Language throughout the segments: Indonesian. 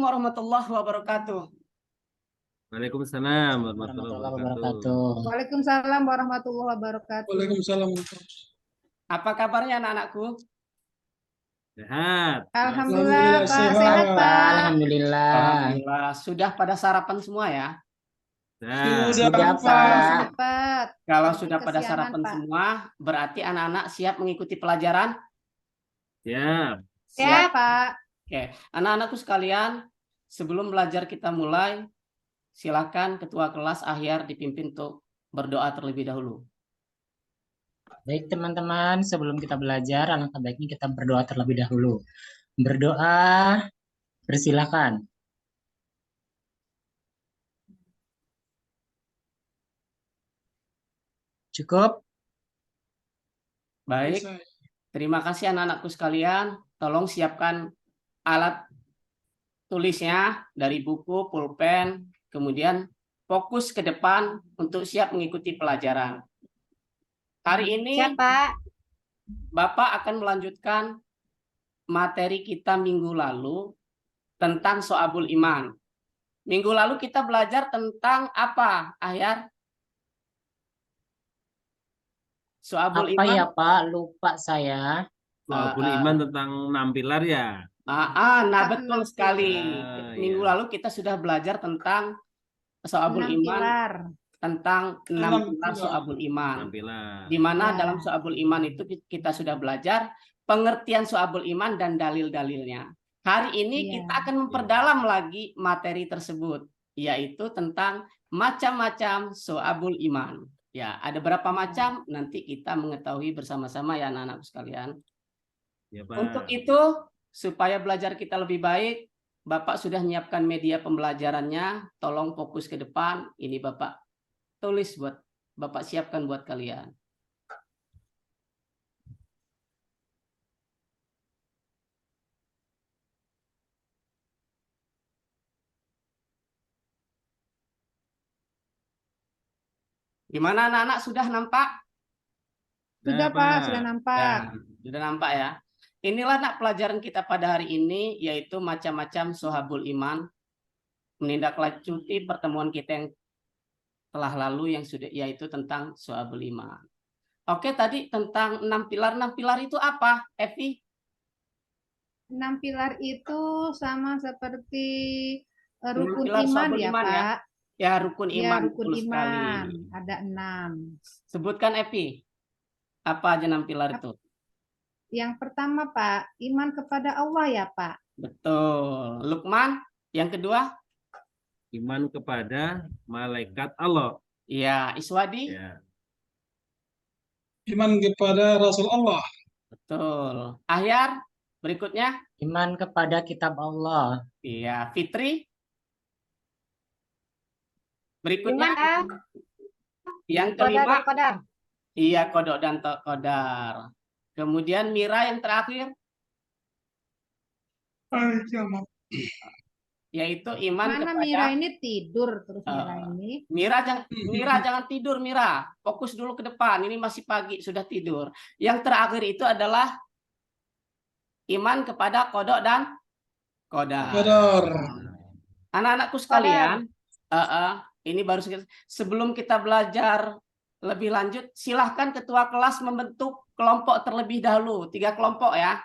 warahmatullahi wabarakatuh. Waalaikumsalam warahmatullahi warahmatullahi wabarakatuh. wabarakatuh. Waalaikumsalam warahmatullahi wabarakatuh. Waalaikumsalam. Apa kabarnya anak-anakku? Sehat. Alhamdulillah, Pak. sehat. Sehat, Pak. Alhamdulillah. Alhamdulillah. Sudah pada sarapan semua ya? Nah, Sudah, Sudah, Pak. Pak. Cepat. Kalau Nanti sudah pada kesiangan, sarapan Pak. semua, berarti anak-anak siap mengikuti pelajaran? siap. Siap, Pak. Oke, anak-anakku sekalian, sebelum belajar kita mulai, silakan Ketua Kelas Ahyar dipimpin untuk berdoa terlebih dahulu. Baik teman-teman, sebelum kita belajar, alangkah baiknya kita berdoa terlebih dahulu. Berdoa, persilakan. Cukup? Baik, terima kasih anak-anakku sekalian. Tolong siapkan alat tulisnya dari buku, pulpen, kemudian fokus ke depan untuk siap mengikuti pelajaran. Hari ini Bapak akan melanjutkan materi kita minggu lalu tentang So'abul Iman. Minggu lalu kita belajar tentang apa, Ahyar? So'abul Apa Iman. ya Pak? Lupa saya. Soal iman tentang 6 pilar ya. Nah betul sekali. Minggu iya. lalu kita sudah belajar tentang So'abul 6 Iman, pilar. tentang 6 Enam pilar pilar. So'abul 6 Iman. pilar. Di mana Ya. dalam So'abul Iman itu kita sudah belajar pengertian So'abul Iman dan dalil-dalilnya. Hari ini Iya. kita akan memperdalam lagi materi tersebut, yaitu tentang macam-macam So'abul Iman. Ya, ada berapa macam? Nanti kita mengetahui bersama-sama ya anak-anak sekalian. Ya, Pak. Untuk itu, supaya belajar kita lebih baik, Bapak sudah menyiapkan media pembelajarannya. Tolong fokus ke depan. Ini Bapak tulis Bapak siapkan buat kalian. Gimana anak-anak, sudah nampak? Sudah, Nah, Pak. Sudah nampak. Sudah nampak ya. Inilah nak pelajaran kita pada hari ini, yaitu macam-macam Sohabul Iman. Menindaklanjuti pertemuan kita yang telah lalu yang sudah, yaitu tentang Sohabul Iman. Oke, tadi tentang 6 pilar. 6 pilar itu apa, Evi? 6 pilar itu sama seperti rukun pilar iman Sohabul ya, Iman ya? Pak. Ya, rukun Ya, iman. rukun betul sekali. iman. Ada 6. Sebutkan, Evi. Apa aja 6 pilar itu? Yang pertama, Pak, iman kepada Allah ya, Pak. Betul. Lukman, yang kedua? iman kepada malaikat Allah. Iya, Iswadi? Ya. Iman kepada Rasul Allah. Betul. Ahyar, berikutnya? Iman kepada kitab Allah. Iya, Fitri? Berikutnya? Yang kelima? Iya, kodok dan kodar. Kemudian Mira yang terakhir, yaitu iman Mana kepada Mira ini tidur terus Mira ini. Mira jangan tidur, Mira. Fokus dulu ke depan. Ini masih pagi, sudah tidur. Yang terakhir itu adalah iman kepada kodok dan kodar. Qadar. Anak-anakku sekalian, ini baru sebelum kita belajar lebih lanjut, silahkan ketua kelas membentuk kelompok terlebih dahulu. 3 kelompok ya.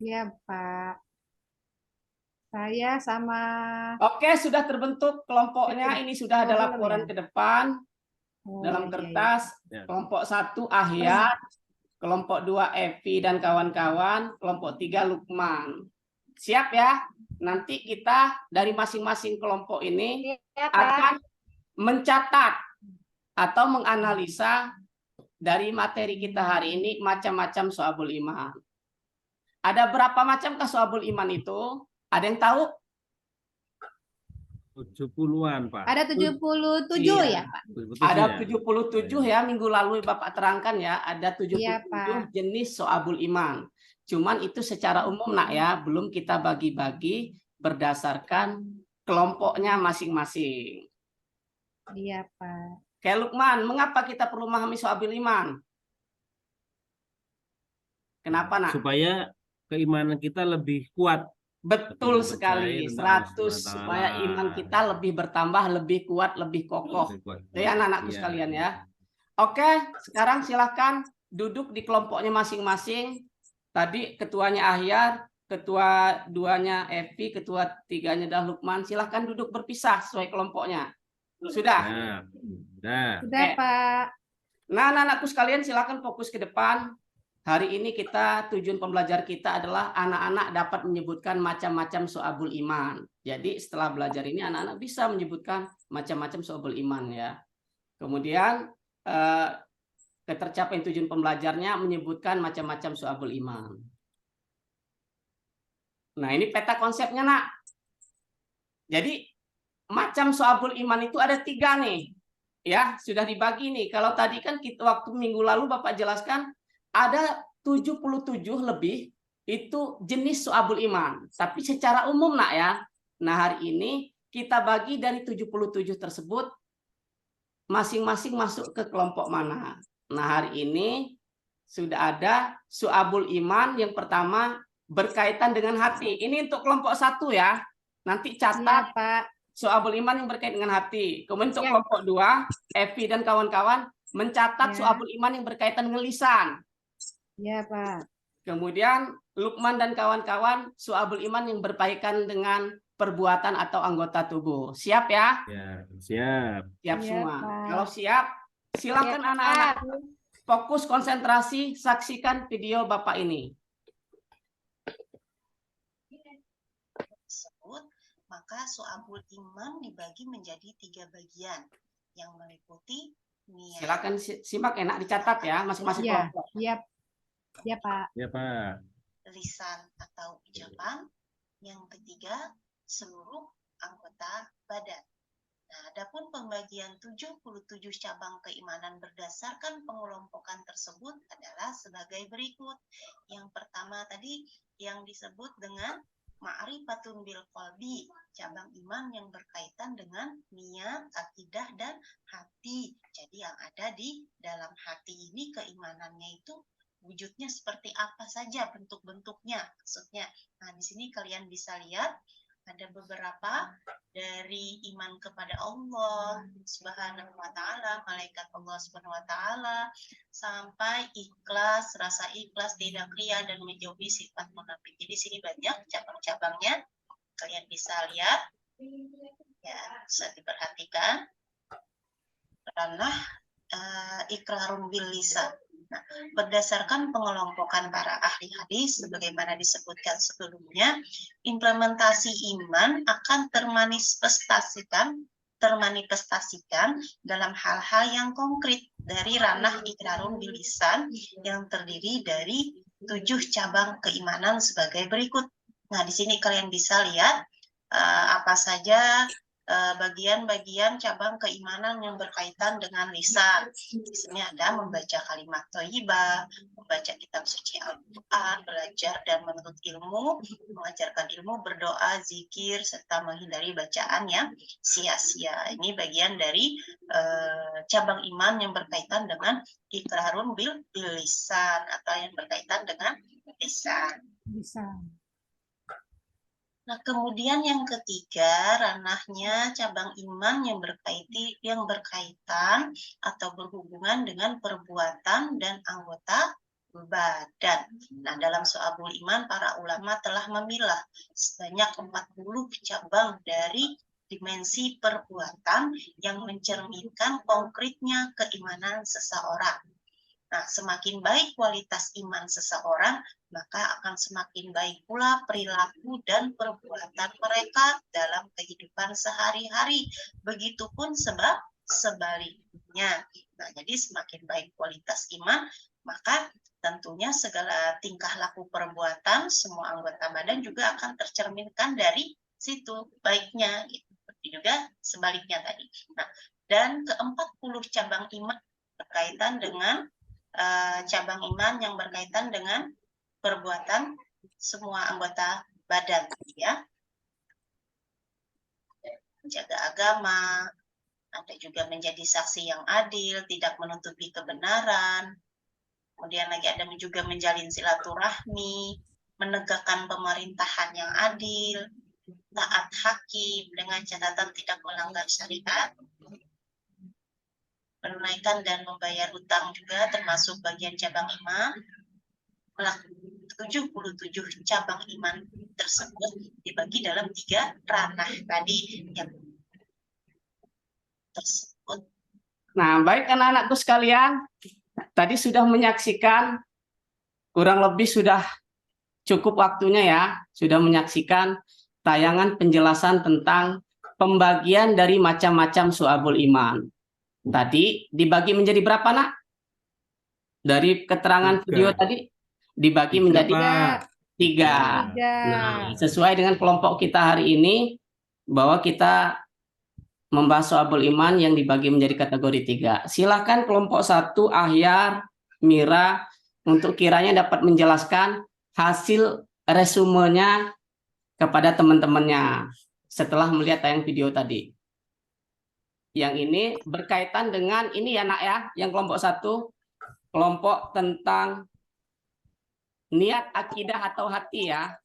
Iya, Pak. Saya sama Oke, sudah terbentuk kelompoknya. Ini sudah ada laporan ke depan dalam kertas. Ya. Kelompok 1 Ahyar, kelompok 2 Evi dan kawan-kawan, kelompok 3 Lukman. Siap ya? Nanti kita dari masing-masing kelompok ini akan mencatat atau menganalisa dari materi kita hari ini macam-macam So'abul Iman. Ada berapa macamkah So'abul Iman itu? Ada yang tahu? 70-an, Pak. ada 77 Iya. ya, Pak. Ada ya? 77 ya, minggu lalu Bapak terangkan ya, ada 77 Iya, Pak. jenis So'abul Iman. Cuman itu secara umum nak ya, belum kita bagi-bagi berdasarkan kelompoknya masing-masing. Iya, Pak. Kayak Lukman, mengapa kita perlu memahami So'abul Iman? Kenapa nak? Supaya keimanan kita lebih kuat Betul Lebih sekali, percaya tentang Allah 100 SWT. supaya iman kita lebih bertambah, lebih kuat, lebih kokoh. Lebih kuat. Itu ya anak-anakku Iya. sekalian ya. Oke, sekarang silakan duduk di kelompoknya masing-masing. Tadi ketuanya Ahyar, ketua 2-nya Evi, ketua 3-nya dah Lukman. Silakan duduk berpisah sesuai kelompoknya. Sudah. Ya, udah. Sudah, Pak. Nah, anak-anakku sekalian silakan fokus ke depan. Hari ini tujuan pembelajar kita adalah anak-anak dapat menyebutkan macam-macam so'abul iman. Jadi setelah belajar ini anak-anak bisa menyebutkan macam-macam so'abul iman ya. Kemudian ketercapaian tujuan pembelajarnya menyebutkan macam-macam so'abul iman. Nah, ini peta konsepnya, Nak. Jadi macam so'abul iman itu ada 3 nih. Ya, sudah dibagi nih. Kalau tadi kan kita waktu minggu lalu Bapak jelaskan ada 77 lebih itu jenis so'abul iman. Tapi secara umum, Nak ya. Nah, hari ini kita bagi dari 77 tersebut masing-masing masuk ke kelompok mana. Nah, hari ini sudah ada so'abul iman yang pertama berkaitan dengan hati. Ini untuk kelompok 1 ya. Nanti Iya, catat Pak. so'abul iman yang berkaitan dengan hati. Kemudian untuk Ya. kelompok 2, Evi dan kawan-kawan mencatat Ya. so'abul iman yang berkaitan dengan lisan. Iya, Pak. Kemudian Lukman dan kawan-kawan so'abul iman yang berkaitan dengan perbuatan atau anggota tubuh. Siap ya? Ya, siap. Siap Iya, semua. Pak. Kalau siap, silakan Siap, anak-anak Pak. fokus konsentrasi, saksikan video Bapak ini. Tersebut, maka so'abul iman dibagi menjadi 3 bagian yang meliputi niat, Silakan simak, enak dicatat ya masing-masing Iya, kelompok. iya. Iya, Pak. Ya, Pak. lisan atau ucapan, yang ketiga seluruh anggota badan. Nah, adapun pembagian 77 cabang keimanan berdasarkan pengelompokan tersebut adalah sebagai berikut. Yang pertama tadi yang disebut dengan ma'rifatun bil qalbi, cabang iman yang berkaitan dengan niat, akidah, dan hati. Jadi yang ada di dalam hati ini keimanannya itu wujudnya seperti apa saja, bentuk-bentuknya maksudnya. Nah, di sini kalian bisa lihat ada beberapa dari iman kepada Allah Subhanahu wa taala, malaikat Allah Subhanahu wa taala, sampai ikhlas, rasa ikhlas, tidak ria dan menjauhi sifat munafik. Jadi di sini banyak cabang-cabangnya. Kalian bisa lihat. Ya, bisa diperhatikan. Ranah ikrarun bil lisan. Nah, berdasarkan pengelompokan para ahli hadis, sebagaimana disebutkan sebelumnya, implementasi iman akan termanifestasikan dalam hal-hal yang konkret dari ranah ikrarun bil lisan yang terdiri dari 7 cabang keimanan sebagai berikut. Nah, di sini kalian bisa lihat apa saja bagian-bagian cabang keimanan yang berkaitan dengan lisan. Di sini ada membaca kalimat thayyibah, membaca kitab suci Al-Quran, belajar dan menuntut ilmu, mengajarkan ilmu, berdoa, zikir, serta menghindari bacaan yang sia-sia. Ini bagian dari cabang iman yang berkaitan dengan ikrarun bil lisan atau yang berkaitan dengan lisan. Bisa. Nah, kemudian yang ketiga, ranahnya cabang iman yang berkaitan atau berhubungan dengan perbuatan dan anggota badan. Nah, dalam so'abul iman, para ulama telah memilah sebanyak 40 cabang dari dimensi perbuatan yang mencerminkan konkretnya keimanan seseorang. Nah, semakin baik kualitas iman seseorang, maka akan semakin baik pula perilaku dan perbuatan mereka dalam kehidupan sehari-hari. Begitupun sebaliknya. Nah, jadi semakin baik kualitas iman, maka tentunya segala tingkah laku perbuatan semua anggota badan juga akan tercerminkan dari situ baiknya. Seperti juga sebaliknya tadi. Nah, dan ke-40 cabang iman berkaitan dengan cabang iman yang berkaitan dengan perbuatan semua anggota badan, ya. Menjaga agama, ada juga menjadi saksi yang adil, tidak menutupi kebenaran. Kemudian lagi ada juga menjalin silaturahmi, menegakkan pemerintahan yang adil, taat hakim dengan catatan tidak melanggar syariat, menunaikan dan membayar hutang juga termasuk bagian cabang iman. 77 cabang iman tersebut dibagi dalam 3 ranah tadi yang tersebut. Nah, baik anak-anakku sekalian, tadi sudah menyaksikan, kurang lebih sudah cukup waktunya ya, sudah menyaksikan tayangan penjelasan tentang pembagian dari macam-macam syu'abul iman. Tadi dibagi menjadi berapa, Nak? Dari keterangan 3. video tadi dibagi 3, menjadi Pak. 3. 3. Nah, sesuai dengan kelompok kita hari ini, bahwa kita membahas syu'abul iman yang dibagi menjadi kategori 3. Silakan kelompok 1, Ahyar, Mira, untuk kiranya dapat menjelaskan hasil resumenya kepada teman-temannya setelah melihat tayang video tadi. Yang ini berkaitan dengan ini ya, Nak ya, yang kelompok 1, kelompok tentang niat, akidah atau hati ya.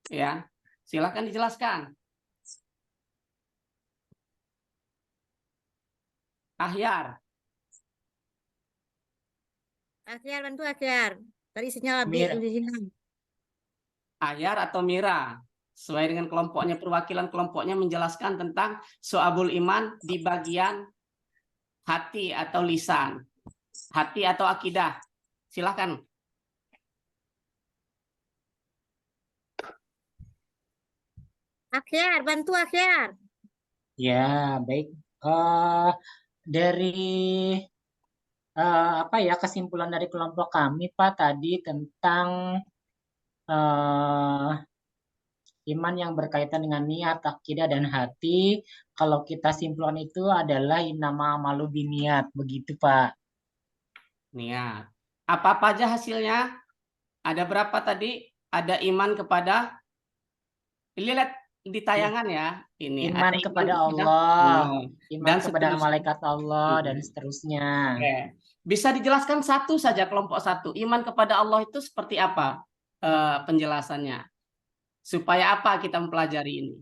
Ya, silakan dijelaskan. Ahyar. Akhir, bantu akhir. Tadi sinyal Mira. di sini. Ahyar atau Mira, sesuai dengan kelompoknya, perwakilan kelompoknya menjelaskan tentang syu'abul iman di bagian hati atau lisan, hati atau akidah. Silakan. Akhir, bantu akhir. Ya, baik. Dari apa ya, kesimpulan dari kelompok kami, Pak, tadi tentang iman yang berkaitan dengan niat, akidah, dan hati. Kalau kita simpulkan itu adalah innama amalu biniat, begitu, Pak. Niat. Apa aja hasilnya? Ada berapa tadi? Ada iman kepada, lihat di tayangan ya. Ini Iman ada kepada Allah, Allah, iman dan kepada seterusnya. malaikat Allah, dan seterusnya. Oke. Bisa dijelaskan satu saja kelompok 1. Iman kepada Allah itu seperti apa penjelasannya? Supaya apa kita mempelajari ini?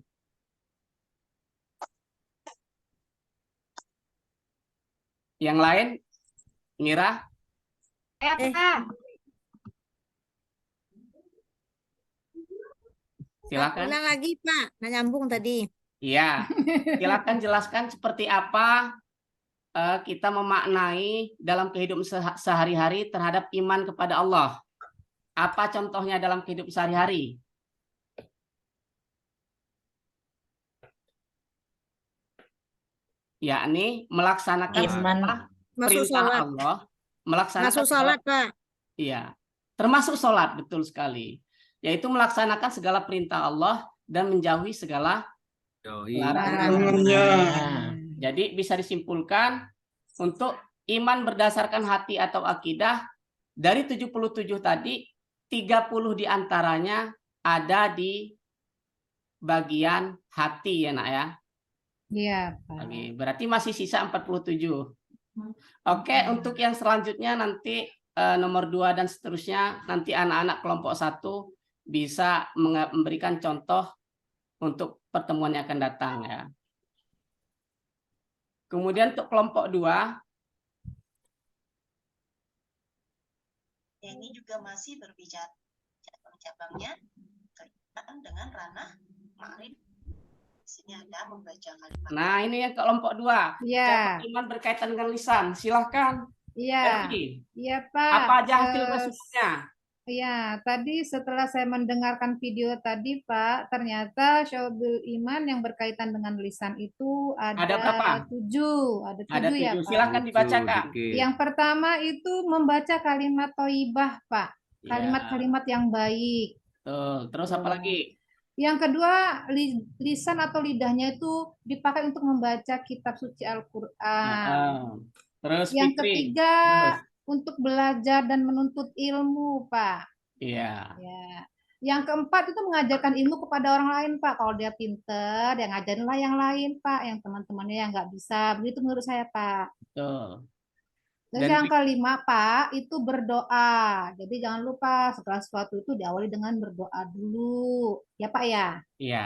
Yang lain, Mira? Silakan. Ulang lagi, Pak. Nah, nyambung tadi. Iya, silakan jelaskan seperti apa kita memaknai dalam kehidupan sehari-hari terhadap iman kepada Allah. Apa contohnya dalam kehidupan sehari-hari? Yakni melaksanakan Iman. segala Masuk perintah sholat. Allah, melaksanakan Masuk sholat, Pak. Iya, termasuk sholat, betul sekali. Yaitu melaksanakan segala perintah Allah dan menjauhi segala larangannya. Jadi bisa disimpulkan untuk iman berdasarkan hati atau akidah, dari 77 tadi, 30 diantaranya ada di bagian hati ya, Nak ya. Iya, Pak. Oke, berarti masih sisa 47. Oke, untuk yang selanjutnya nanti nomor 2 dan seterusnya, nanti anak-anak kelompok 1 bisa memberikan contoh untuk pertemuan yang akan datang ya. Kemudian untuk kelompok 2, Ini juga masih berbicara cabang-cabangnya berkaitan dengan ranah ma'rifat. Di sini ada membaca kalimat. nah ini yang kelompok 2. Iya. Cabang iman berkaitan dengan lisan. Silahkan. Iya. Ferdi. Iya, Pak. Apa aja hasil resumnya? Ya, tadi setelah saya mendengarkan video tadi, Pak, ternyata syu'abul iman yang berkaitan dengan lisan itu Ada berapa? 7. Ada 7 ya, Pak. Silakan dibacakan. Yang pertama itu membaca kalimat thayyibah, Pak. Kalimat-kalimat yang baik. Tuh, terus apa lagi? Yang kedua, lisan atau lidahnya itu dipakai untuk membaca kitab suci Al-Qur'an. Terus Yang Fikri. ketiga, Terus. untuk belajar dan menuntut ilmu, Pak. Iya. Ya. Yang keempat itu mengajarkan ilmu kepada orang lain, Pak. Kalau dia pinter, dia ngajarinlah yang lain, Pak. Yang teman-temannya yang nggak bisa. Begitu menurut saya, Pak. Betul. Terus yang kelima, Pak, itu berdoa. Jadi jangan lupa setelah sesuatu itu diawali dengan berdoa dulu. Ya, Pak ya? Iya.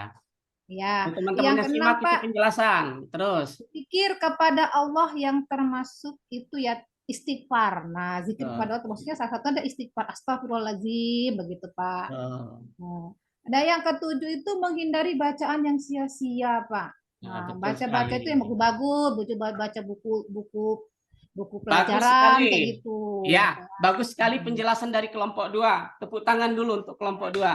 Ya. Teman-teman yang Yang simak keenam, itu Pak, penjelasan. Terus. zikir kepada Allah yang termasuk itu ya istighfar. Nah, zikir kepada Allah maksudnya salah satu ada istighfar, astagfirullahaladzim, begitu, Pak. Nah, ada yang ketujuh itu menghindari bacaan yang sia-sia, Pak. Nah, betul baca-baca sekali. itu yang bagus-bagus, baca buku Bagus pelajaran sekali. kayak gitu. Ya, bagus sekali penjelasan dari kelompok 2. Tepuk tangan dulu untuk kelompok 2.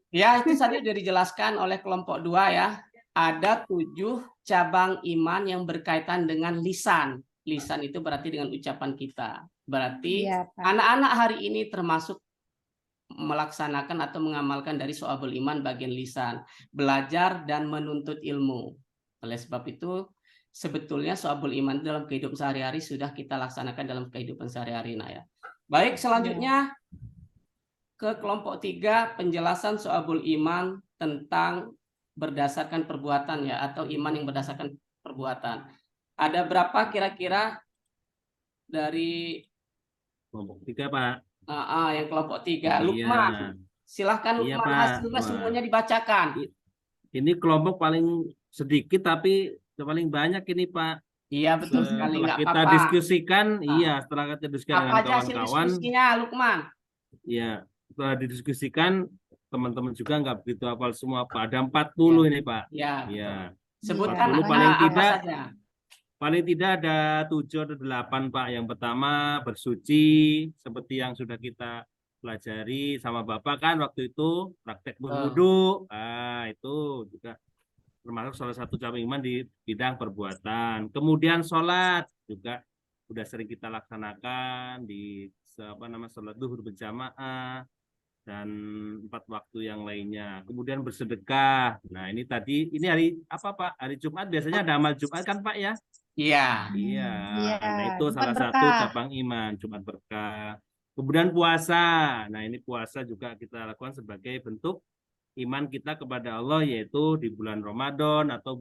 Ya, itu tadi sudah dijelaskan oleh kelompok 2 ya. Ada 7 cabang iman yang berkaitan dengan lisan. Lisan itu berarti dengan ucapan kita. Berarti Iya, Pak. anak-anak hari ini termasuk melaksanakan atau mengamalkan dari Syu'abul Iman bagian lisan. Belajar dan menuntut ilmu. Oleh sebab itu, sebetulnya Syu'abul Iman dalam kehidupan sehari-hari sudah kita laksanakan dalam kehidupan sehari-hari. Nah ya. Baik, selanjutnya ke kelompok 3, penjelasan Syu'abul Iman tentang berdasarkan perbuatan ya, atau iman yang berdasarkan perbuatan. Ada berapa kira-kira dari Kelompok 3, Pak. yang kelompok 3? Lukman, silahkan Iya, Lukman, Pak. hasilnya semuanya dibacakan. Ini kelompok paling sedikit tapi paling banyak ini, Pak. Iya, betul sekali, Setelah nggak kita apa-apa. diskusikan, setelah kita diskusikan Apa dengan aja hasil kawan-kawan, diskusinya, Lukman? ya, setelah didiskusikan, teman-teman juga nggak begitu hafal semua, Pak. Ada 40 ini, Pak. Ya, Ya, sebutkan 40 paling apa tidak. saja. Paling tidak ada 7 atau 8, Pak. Yang pertama bersuci, seperti yang sudah kita pelajari sama Bapak kan waktu itu, praktek berwudu. Nah, itu juga termasuk salah satu cabang iman di bidang perbuatan. Kemudian sholat juga sudah sering kita laksanakan di sholat zuhur berjamaah dan 4 waktu yang lainnya. Kemudian bersedekah. Nah, ini tadi, ini hari apa, Pak? Hari Jumat biasanya ada amal Jumat kan, Pak ya? Iya. Iya, Iya, nah itu Jumat salah satu berkah. cabang iman, Jumat berkah. Kemudian puasa. Nah, ini puasa juga kita lakukan sebagai bentuk iman kita kepada Allah, yaitu di bulan Ramadan atau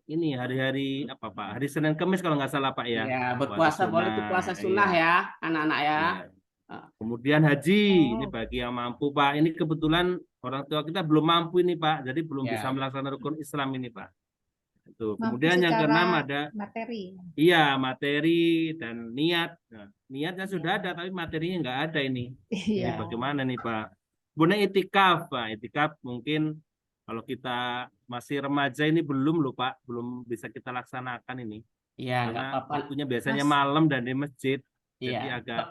ini hari-hari apa, Pak? Hari Senin Kamis kalau nggak salah, Pak ya. Iya, Puasa berpuasa boleh itu sunnah. puasa sunnah Iya. ya, anak-anak ya. Iya. Kemudian haji, ini bagi yang mampu, Pak. Ini kebetulan orang tua kita belum mampu ini, Pak. Jadi belum bisa melaksanakan rukun Islam ini, Pak. Itu. Kemudian yang keenam ada materi. Iya, materi dan niat. Nah, niatnya sudah ada, tapi materinya nggak ada ini. Ini Iya. bagaimana nih, Pak? Kemudian itikaf, Pak. Itikaf mungkin kalau kita masih remaja ini belum loh, Pak. Belum bisa kita laksanakan ini. Iya, nggak Karena apa-apa. waktunya biasanya malam dan di masjid. Jadi Iya. agak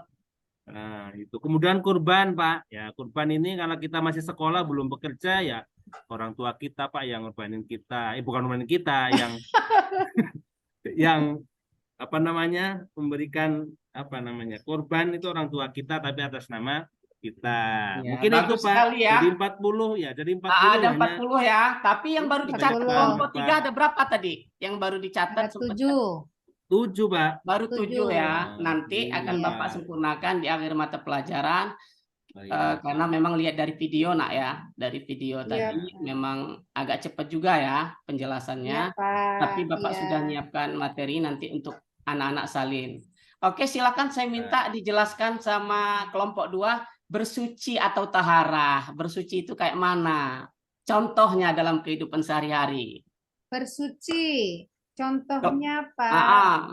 itu. Kemudian kurban, Pak. Ya, kurban ini kalau kita masih sekolah belum bekerja ya orang tua kita, Pak, yang ngorbanin kita. Bukan ngorbanin kita, yang apa namanya? Memberikan kurban itu orang tua kita tapi atas nama kita. Ya, Mungkin itu, bagus Pak. sekali ya. Jadi 40 ya. Jadi 40 Ada 40 ya. Tapi yang baru dicatat Kebanyakan, kelompok Pak. 3 ada berapa tadi? Yang baru dicatat Ada 7. 7, Pak. Baru 7 ya. Nanti akan Iya. Bapak sempurnakan di akhir mata pelajaran. Iya. Karena memang lihat dari video nak ya, dari video Iya, tadi memang agak cepat juga ya penjelasannya. Iya, Pak. Tapi Bapak Iya. sudah menyiapkan materi nanti untuk anak-anak salin. Oke, silakan saya minta dijelaskan sama kelompok 2 bersuci atau taharah. Bersuci itu kayak mana? Contohnya dalam kehidupan sehari-hari. Bersuci. Contohnya, Pak.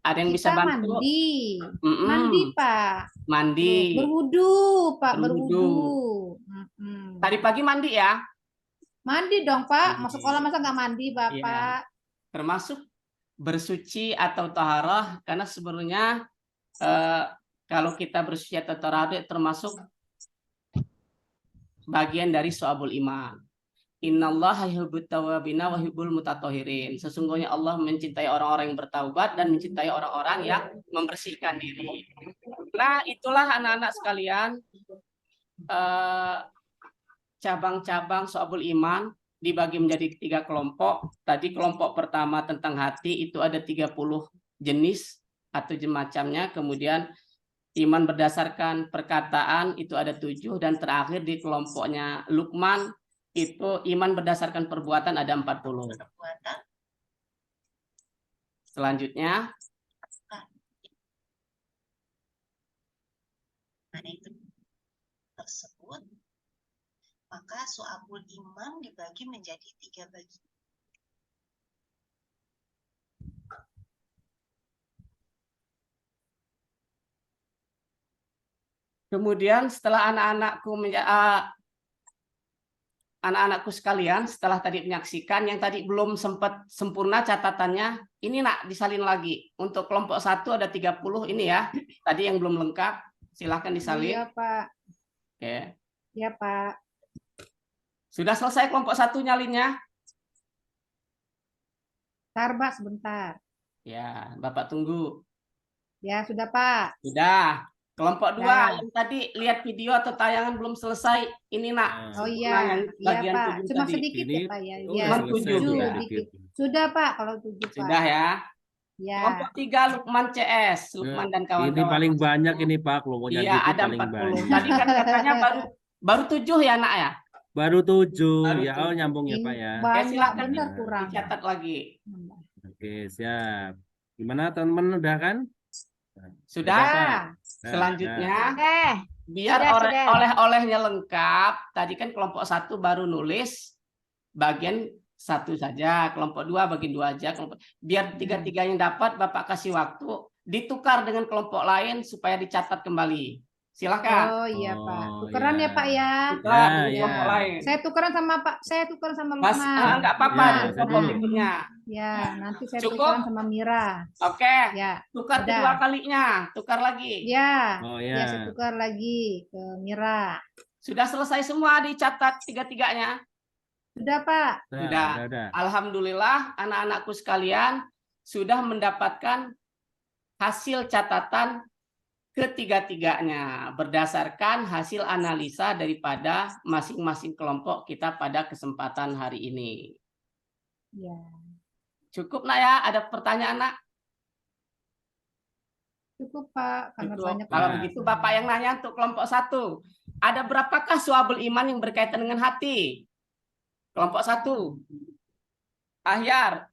Ada yang bisa Kita bantu? mandi. Mandi, Pak. Mandi. Berwudu, Pak. Berwudu. Berwudu. Tadi pagi mandi ya? Mandi dong, Pak. Mandi. Masuk sekolah masa nggak mandi, Bapak? Termasuk bersuci atau taharah, karena sebenarnya kalau kita bersuci atau taharah termasuk bagian dari Syu'abul Iman. Innallaha yuhibbut tawwabina wa yuhibbul mutatahhirin. Sesungguhnya Allah mencintai orang-orang yang bertaubat dan mencintai orang-orang yang membersihkan diri. Nah, itulah anak-anak sekalian cabang-cabang Syu'abul Iman dibagi menjadi 3 kelompok. Tadi kelompok pertama tentang hati itu ada 30 jenis atau macamnya. Kemudian iman berdasarkan perkataan itu ada 7, dan terakhir di kelompoknya Lukman itu iman berdasarkan perbuatan ada 40. Perbuatan. Selanjutnya, Nah, itu tersebut, maka so'abul iman dibagi menjadi 3 bagian. kemudian setelah anak-anakku sekalian, setelah tadi menyaksikan yang tadi belum sempat sempurna catatannya, ini nak disalin lagi. Untuk kelompok 1 ada 30 ini ya. Tadi yang belum lengkap, silahkan disalin. Iya, Pak. Oke. Iya, Pak. Sudah selesai kelompok 1 nyalinnya? Bentar, Pak, sebentar. Ya, Bapak tunggu. Ya, sudah, Pak. Sudah. Kelompok 2 Ya. yang tadi lihat video atau tayangan belum selesai, ini nak. Oh sempurna yang iya, iya bagian Pak. 7 Cuma tadi. sedikit Ini ya Pak ya. oh, Ya, udah selesai, tujuh, sudah dikit. dikit. Sudah Pak, kalau 7 Pak. Sudah ya. Ya. Kelompok 3 Lukman CS, Lukman dan Ini kawan-kawan. paling banyak ini Pak, kelompoknya Iya, gitu ada paling 40. banyak. Tadi kan katanya baru 7 ya, Nak ya? Baru 7 Baru ya, oh 7. nyambung ya Ini Pak ya. Oke, banyak silakan benar Nah, kurang. dicatat lagi. Oke, siap. Gimana teman-teman, udah kan? Sudah. Pak? Ya. Nah, Selanjutnya, biar Sudah. oleh-olehnya lengkap, tadi kan kelompok 1 baru nulis bagian 1 saja, kelompok 2 bagian 2 aja, biar 3-3 yang dapat Bapak kasih waktu ditukar dengan kelompok lain supaya dicatat kembali. Silakan. Oh iya Pak. Oh, Tukeran ya. ya Pak ya. Tukar dengan ya. kelompok lain. Saya tukeran sama Pak. Saya tukeran sama Mas, Lukman. enggak apa-apa Ya, di kelompok saya berikutnya. Ya, nanti saya Cukup? tukeran sama Mira. Oke, Ya. tukar Udah. kedua kalinya, tukar lagi. Ya. Oh Ya, ya. saya tukar lagi ke Mira. Sudah selesai semua dicatat 3-3-nya. Sudah Pak. Udah. Alhamdulillah anak-anakku sekalian sudah mendapatkan hasil catatan ketiga-tiganya berdasarkan hasil analisa daripada masing-masing kelompok kita pada kesempatan hari ini. Ya. Cukup Nak ya? Ada pertanyaan Nak? Cukup Pak, karena Cukup. banyak. Kalau Nah. begitu Bapak yang nanya untuk kelompok 1. Ada berapakah suabul iman yang berkaitan dengan hati? Kelompok 1. Ahyar.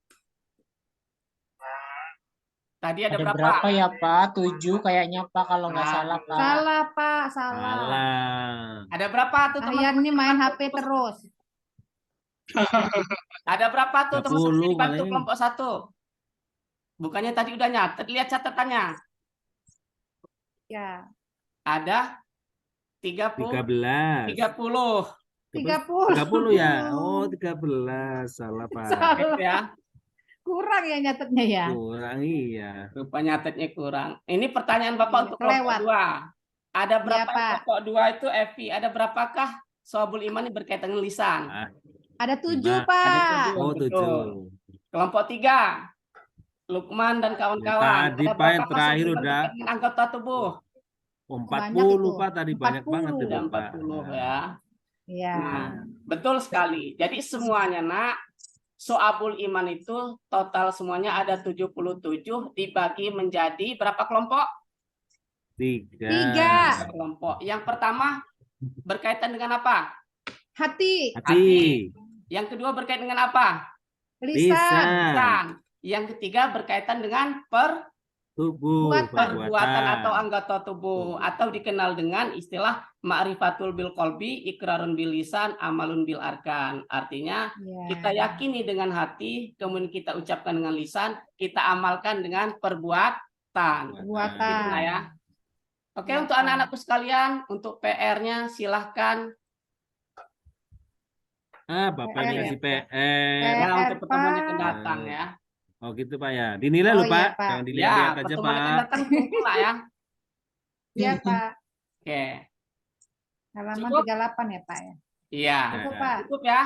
Tadi ada berapa? berapa ya Pak? 7 kayaknya Pak kalau nggak Nah, salah Pak. Salah Pak, salah. Alah. Ada berapa tuh Ayan teman-teman? ini main HP terus. Ada berapa tuh 30 teman-teman yang dibantu paling. kelompok 1? Bukannya tadi udah nyatet, lihat catatannya. Ya. Ada 30. 13. 30. 30. 30 ya? Oh, 13. Salah Pak. Salah. Ya. Kurang ya nyatetnya ya. Kurang iya. Rupanya nyatetnya kurang. Ini pertanyaan Bapak untuk kelompok Kelewat. 2. Ada berapa Pak. kelompok 2 itu Evi? Ada berapakah soabul iman yang berkaitan dengan lisan? Ada 7 Lima. Pak. Oh, Betul. 7. Kelompok 3. Lukman dan kawan-kawan. Tadi, Ada Pak, yang berapa terakhir soabul iman udah. berkaitan dengan anggota tubuh? Oh, Banyak 40 itu. Pak, tadi banyak 40. banget itu Sudah Pak. 40 ya. Ya. Nah, betul sekali. Jadi semuanya Nak, soabul iman itu total semuanya ada 77 dibagi menjadi berapa kelompok? 3. 3. Kelompok. Yang pertama berkaitan dengan apa? Hati. Hati. Yang kedua berkaitan dengan apa? Lisan. Lisan. Yang ketiga berkaitan dengan Tubuh. perbuatan atau anggota tubuh atau dikenal dengan istilah ma'rifatul bil qalbi, ikrarun bil lisan, amalun bil arkan. Artinya Ya. kita yakini dengan hati, kemudian kita ucapkan dengan lisan, kita amalkan dengan perbuatan. Perbuatan. Gitu lah ya. Oke, Ya, untuk Pak. anak-anakku sekalian, untuk PR-nya silahkan. Bapak ini PR. ngasih PR. Ya, untuk pertemuan yang Pak. akan datang ya. Oh gitu Pak ya. Dinilai Oh, loh iya, Pak. Pak. Jangan Ya, dilihat-lihat aja pertemuan yang akan Pak. datang kumpul lah ya. Iya Pak. Oke. Halaman Cukup? 38 ya Pak ya. Iya. Cukup Pak. Cukup ya.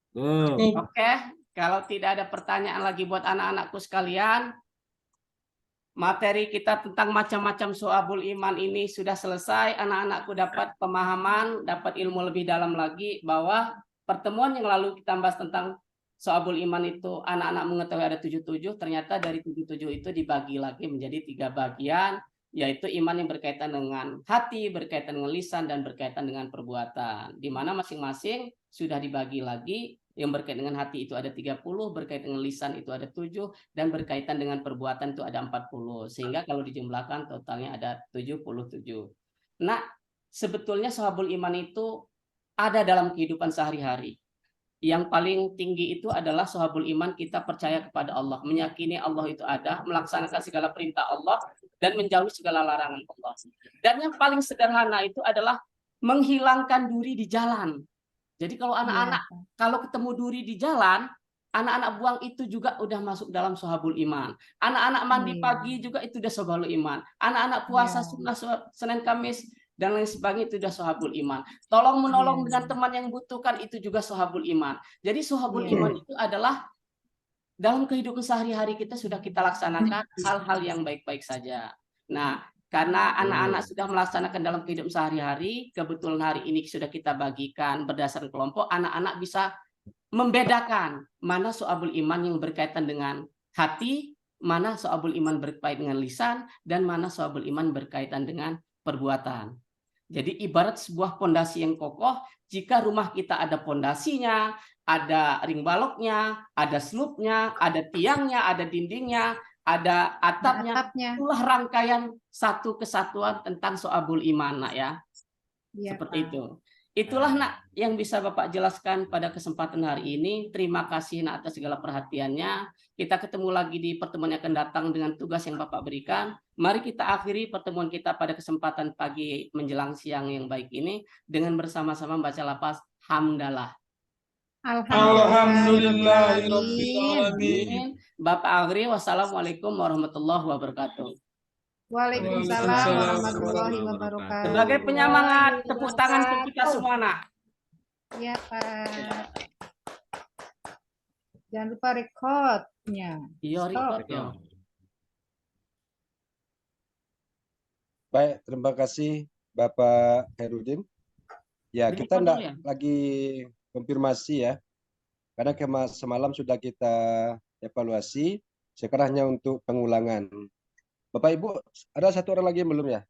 Tuh. Oke, kalau tidak ada pertanyaan lagi buat anak-anakku sekalian, materi kita tentang macam-macam soabul iman ini sudah selesai. Anak-anakku dapat pemahaman, dapat ilmu lebih dalam lagi bahwa pertemuan yang lalu kita bahas tentang soabul iman itu anak-anak mengetahui ada 77, ternyata dari 77 itu dibagi lagi menjadi 3 bagian, yaitu iman yang berkaitan dengan hati, berkaitan dengan lisan, dan berkaitan dengan perbuatan. Di mana masing-masing sudah dibagi lagi yang berkaitan dengan hati itu ada 30, berkaitan dengan lisan itu ada 7, dan berkaitan dengan perbuatan itu ada 40. Sehingga kalau dijumlahkan totalnya ada 77. Nah, sebetulnya sahabul iman itu ada dalam kehidupan sehari-hari. Yang paling tinggi itu adalah sahabul iman, kita percaya kepada Allah, meyakini Allah itu ada, melaksanakan segala perintah Allah, dan menjauhi segala larangan Allah. Dan yang paling sederhana itu adalah menghilangkan duri di jalan. Jadi kalau anak-anak kalau ketemu duri di jalan, anak-anak buang itu juga udah masuk dalam sahabul iman. Anak-anak mandi pagi juga itu udah sahabul iman. Anak-anak puasa sunnah Senin Kamis dan lain sebagainya itu udah sahabul iman. Tolong menolong dengan teman yang butuhkan itu juga sahabul iman. Jadi sahabul iman itu adalah dalam kehidupan sehari-hari kita sudah kita laksanakan hal-hal yang baik-baik saja. Nah, karena anak-anak sudah melaksanakan dalam kehidupan sehari-hari, kebetulan hari ini sudah kita bagikan berdasarkan kelompok, anak-anak bisa membedakan mana sahabul iman yang berkaitan dengan hati, mana sahabul iman berkaitan dengan lisan, dan mana sahabul iman berkaitan dengan perbuatan. Jadi ibarat sebuah pondasi yang kokoh, jika rumah kita ada pondasinya, ada ring baloknya, ada slupnya, ada tiangnya, ada dindingnya, ada atapnya, itulah rangkaian satu kesatuan tentang sahabul iman, nak ya. Seperti itu. Itulah nak yang bisa Bapak jelaskan pada kesempatan hari ini. Terima kasih nak atas segala perhatiannya. Kita ketemu lagi di pertemuan yang akan datang dengan tugas yang Bapak berikan. Mari kita akhiri pertemuan kita pada kesempatan pagi menjelang siang yang baik ini dengan bersama-sama membaca lafaz hamdalah. Alhamdulillahirobbilalamin. Bapak akhiri, wassalamualaikum warahmatullahi wabarakatuh. Waalaikumsalam warahmatullahi wabarakatuh. Sebagai penyemangat, tepuk tangan untuk kita semua, nak. Ya, Pak. Jangan lupa rekodnya. Iya, record ya. Baik, terima kasih Bapak Herudin. Ya, kita enggak lagi konfirmasi ya. Karena semalam sudah kita evaluasi, sekarang hanya untuk pengulangan. Bapak Ibu, ada satu orang lagi yang belum ya?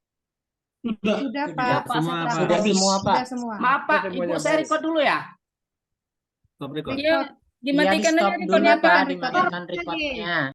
Sudah, Pak. Sudah semua, Pak. Sudah semua. Maaf, Pak. Ibu, saya record dulu ya. Iya, dimatikan aja di-stop dulu, rekodnya, Pak, Pak. dimatikan recordnya.